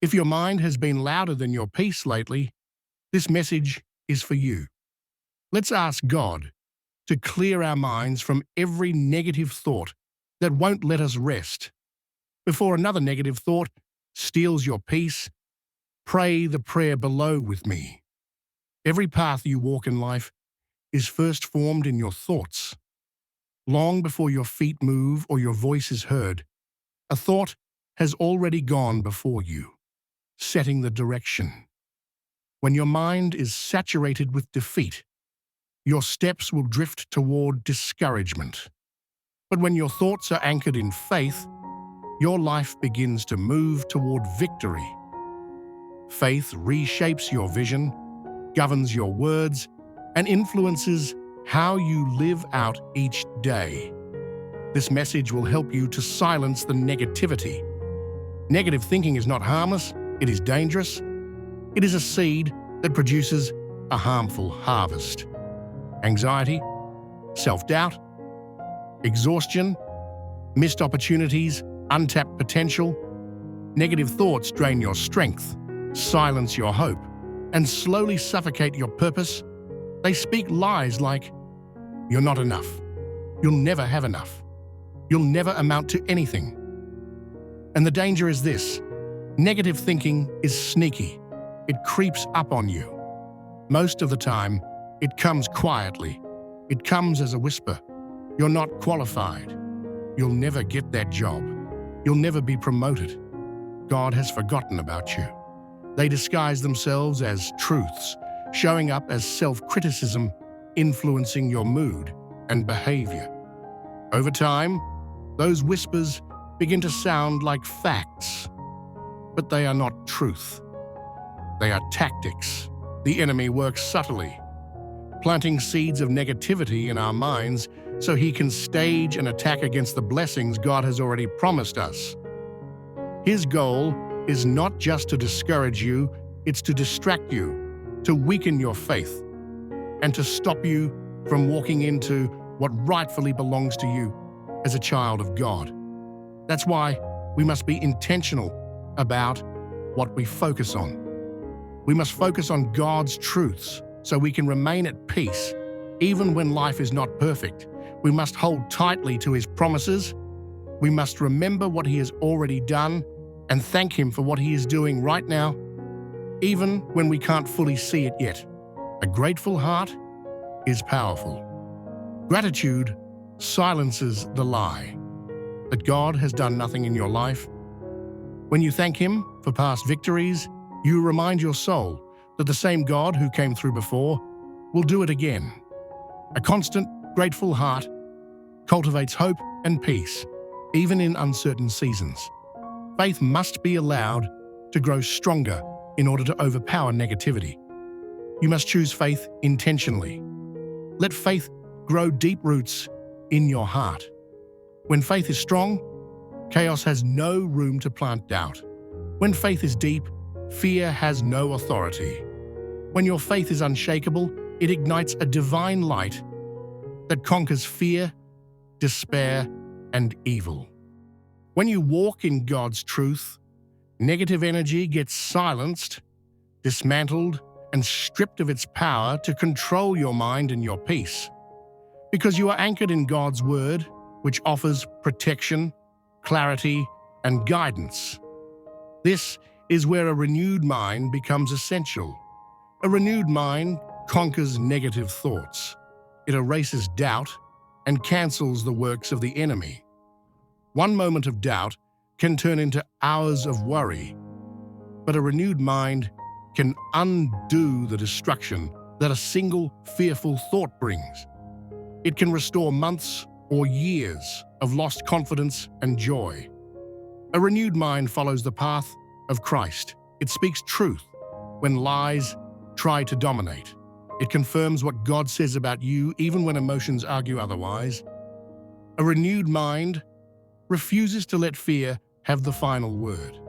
If your mind has been louder than your peace lately, this message is for you. Let's ask God to clear our minds from every negative thought that won't let us rest. Before another negative thought steals your peace, pray the prayer below with me. Every path you walk in life is first formed in your thoughts. Long before your feet move or your voice is heard, a thought has already gone before you, setting the direction. When your mind is saturated with defeat, your steps will drift toward discouragement. But when your thoughts are anchored in faith, your life begins to move toward victory. Faith reshapes your vision, governs your words, and influences how you live out each day. This message will help you to silence the negativity. Negative thinking is not harmless, it is dangerous. It is a seed that produces a harmful harvest. Anxiety, self-doubt, exhaustion, missed opportunities, untapped potential. Negative thoughts drain your strength, silence your hope, and slowly suffocate your purpose. They speak lies like, "You're not enough. You'll never have enough. You'll never amount to anything." And the danger is this: negative thinking is sneaky. It creeps up on you. Most of the time, it comes quietly. It comes as a whisper. "You're not qualified. You'll never get that job. You'll never be promoted. God has forgotten about you." They disguise themselves as truths, showing up as self-criticism, influencing your mood and behavior. Over time, those whispers begin to sound like facts, but they are not truth. They are tactics. The enemy works subtly, planting seeds of negativity in our minds so he can stage an attack against the blessings God has already promised us. His goal is not just to discourage you, it's to distract you, to weaken your faith, and to stop you from walking into what rightfully belongs to you as a child of God. That's why we must be intentional about what we focus on. We must focus on God's truths so we can remain at peace, even when life is not perfect. We must hold tightly to His promises. We must remember what He has already done and thank Him for what He is doing right now, even when we can't fully see it yet. A grateful heart is powerful. Gratitude silences the lie that God has done nothing in your life. When you thank Him for past victories, you remind your soul that the same God who came through before will do it again. A constant, grateful heart cultivates hope and peace, even in uncertain seasons. Faith must be allowed to grow stronger in order to overpower negativity. You must choose faith intentionally. Let faith grow deep roots in your heart. When faith is strong, chaos has no room to plant doubt. When faith is deep, fear has no authority. When your faith is unshakable, it ignites a divine light that conquers fear, despair, and evil. When you walk in God's truth, negative energy gets silenced, dismantled, and stripped of its power to control your mind and your peace. Because you are anchored in God's Word, which offers protection, clarity, and guidance. This is where a renewed mind becomes essential. A renewed mind conquers negative thoughts. It erases doubt and cancels the works of the enemy. One moment of doubt can turn into hours of worry, but a renewed mind can undo the destruction that a single fearful thought brings. It can restore months or years of lost confidence and joy. A renewed mind follows the path of Christ. It speaks truth when lies try to dominate. It confirms what God says about you even when emotions argue otherwise. A renewed mind refuses to let fear have the final word.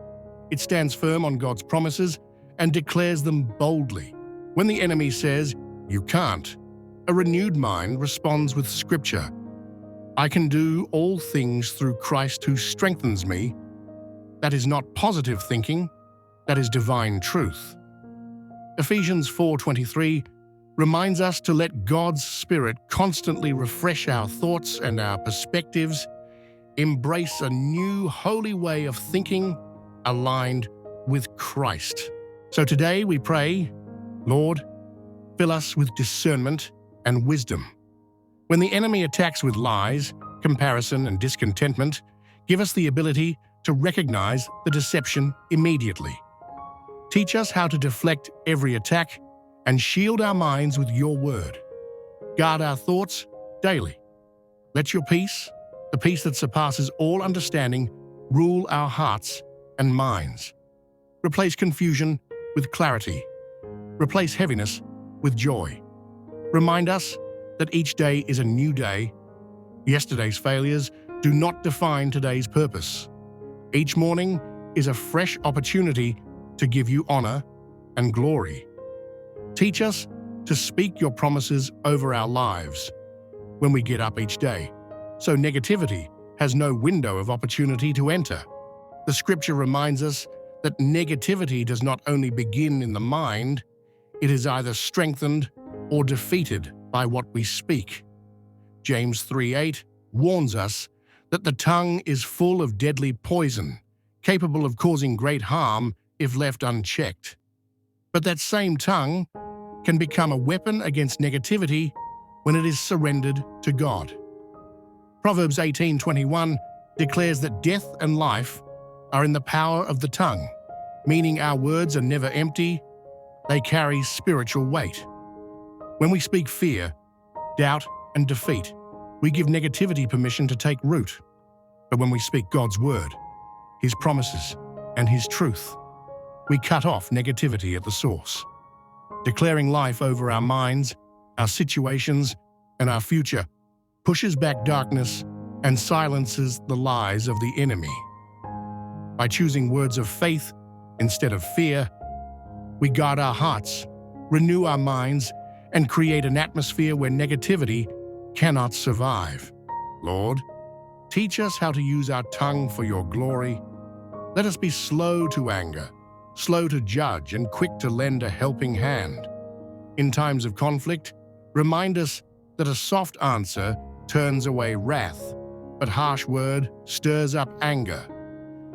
It stands firm on God's promises and declares them boldly. When the enemy says, "You can't," a renewed mind responds with Scripture. "I can do all things through Christ who strengthens me." That is not positive thinking, that is divine truth. Ephesians 4:23 reminds us to let God's Spirit constantly refresh our thoughts and our perspectives, embrace a new holy way of thinking aligned with Christ. So today we pray, Lord, fill us with discernment and wisdom. When the enemy attacks with lies, comparison, and discontentment, give us the ability to recognize the deception immediately. Teach us how to deflect every attack and shield our minds with your word. Guard our thoughts daily. Let your peace, the peace that surpasses all understanding, rule our hearts and minds. Replace confusion with clarity. Replace heaviness with joy. Remind us that each day is a new day. Yesterday's failures do not define today's purpose. Each morning is a fresh opportunity to give you honor and glory. Teach us to speak your promises over our lives when we get up each day, so negativity has no window of opportunity to enter. The scripture reminds us that negativity does not only begin in the mind, it is either strengthened or defeated by what we speak. James 3:8 warns us that the tongue is full of deadly poison, capable of causing great harm if left unchecked. But that same tongue can become a weapon against negativity when it is surrendered to God. Proverbs 18:21 declares that death and life are in the power of the tongue, meaning our words are never empty, they carry spiritual weight. When we speak fear, doubt, and defeat, we give negativity permission to take root. But when we speak God's word, His promises, and His truth, we cut off negativity at the source. Declaring life over our minds, our situations, and our future pushes back darkness and silences the lies of the enemy. By choosing words of faith instead of fear, we guard our hearts, renew our minds, and create an atmosphere where negativity cannot survive. Lord, teach us how to use our tongue for your glory. Let us be slow to anger, slow to judge, and quick to lend a helping hand. In times of conflict, remind us that a soft answer turns away wrath, but harsh word stirs up anger.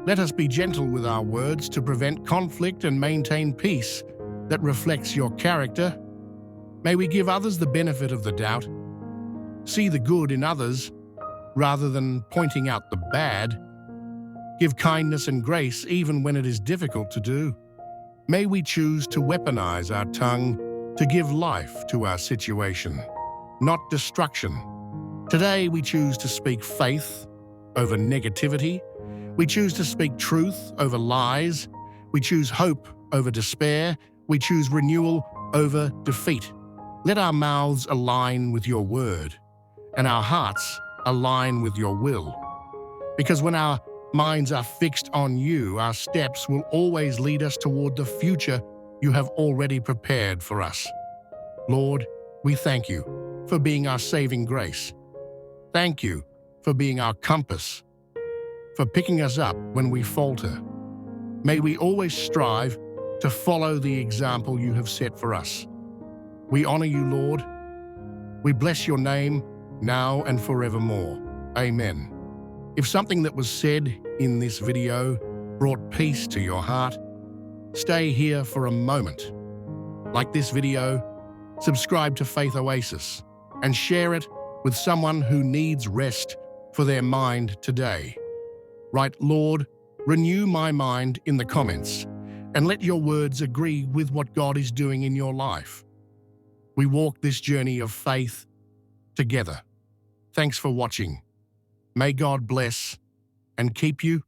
Let us be gentle with our words to prevent conflict and maintain peace that reflects your character. May we give others the benefit of the doubt, see the good in others rather than pointing out the bad. Give kindness and grace even when it is difficult to do. May we choose to weaponize our tongue to give life to our situation, not destruction. Today we choose to speak faith over negativity. We choose to speak truth over lies. We choose hope over despair. We choose renewal over defeat. Let our mouths align with your word and our hearts align with your will. Because when our minds are fixed on you, our steps will always lead us toward the future you have already prepared for us. Lord, we thank you for being our saving grace. Thank you for being our compass, for picking us up when we falter. May we always strive to follow the example you have set for us. We honor you, Lord. We bless your name now and forevermore. Amen. If something that was said in this video brought peace to your heart, stay here for a moment. Like this video, subscribe to Faith Oasis and share it with someone who needs rest for their mind today. Write, Lord, renew my mind in the comments and let your words agree with what God is doing in your life. We walk this journey of faith together. Thanks for watching. May God bless and keep you